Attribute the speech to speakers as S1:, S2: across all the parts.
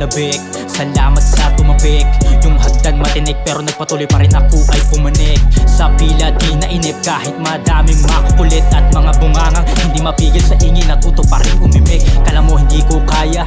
S1: manabik. Salamat sa tumabik. Yung hagdan matinik pero nagpatuloy pa rin ako ay pumanik. Sa pila di nainip kahit madaming makukulit at mga bungangang hindi mapigil sa ingin, natuto pa rin umimik. Kala mo hindi ko kaya,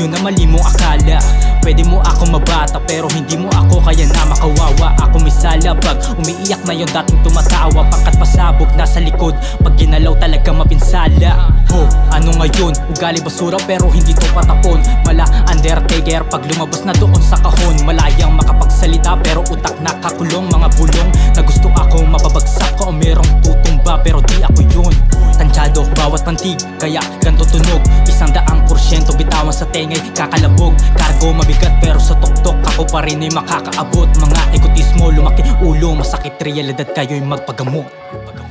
S1: yun ang mali mong akala. Pwede mo ako mabata pero hindi mo ako kaya na makawawa. Ako misala pag umiiyak na yung dating tumatawa. Pangkat pasabog nasa likod, pag ginalaw talaga mapinsala. Oh, ano ngayon? Ugali basura pero hindi to patapon. Mala Undertaker pag lumabas na doon sa kahon. Malayang makapagsalita pero utak nakakulong. Mga bulong na gusto ako mapabagsak ko o merong tutumba pero di ako yun. Tansyado bawat pantig kaya ganto tunog. 100% bitawan sa tengay kakalabog. Cargo mabigat pero sa tuktok ako pa rin ay makakaabot. Mga egotismo lumaki ulo, masakit realidad kayo'y magpagamot.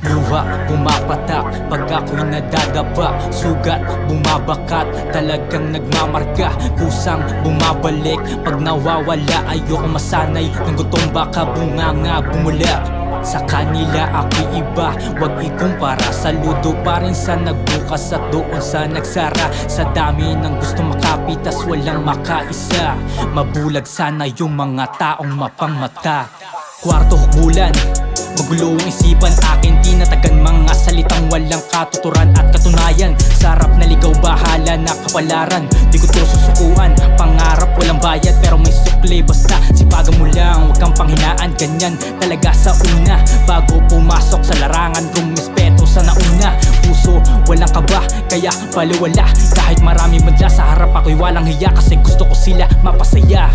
S1: Luha pumapatak pag ako'y nadadapa. Sugat bumabakat talagang nagmamarka. Kusang bumabalik pag nawawala. Ayoko masanay ng gutom baka bunganga bumula. Sa kanila ako'y iba, wag ikumpara. Saludo pa rin sa nagbukas at doon sa nagsara. Sa dami ng gusto makapitas walang makaisa. Mabulag sana yung mga taong mapangmata. Kwarto hukbulan, magulo ang isipan akin. Tinatagan mga salitang walang katuturan at katunayan. Sarap na ligaw bahala na kapalaran. Di ko to susukuan, pangarap walang bayad pero may sukli. Basta sipagan mo lang, wag kang panghinaan. Ganyan talaga sa una. Bago pumasok sa larangan, rumispeto sa nauna. Puso walang kaba, kaya baliwala. Kahit marami madla sa harap ako'y walang hiya. Kasi gusto ko sila mapasaya.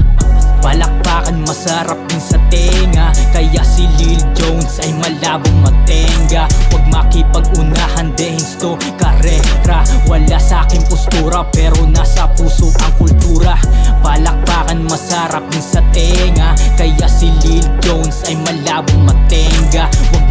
S1: Palakpakan masarap din sa tenga. Kaya si Lil Jones ay malabong matenga. Huwag makipag-unahan, dehinsto karera. Wala sa aking postura pero nasa puso ang kultura. Palakpakan masarap din sa tenga. Kaya si Lil Jones ay malabong matenga. Huwag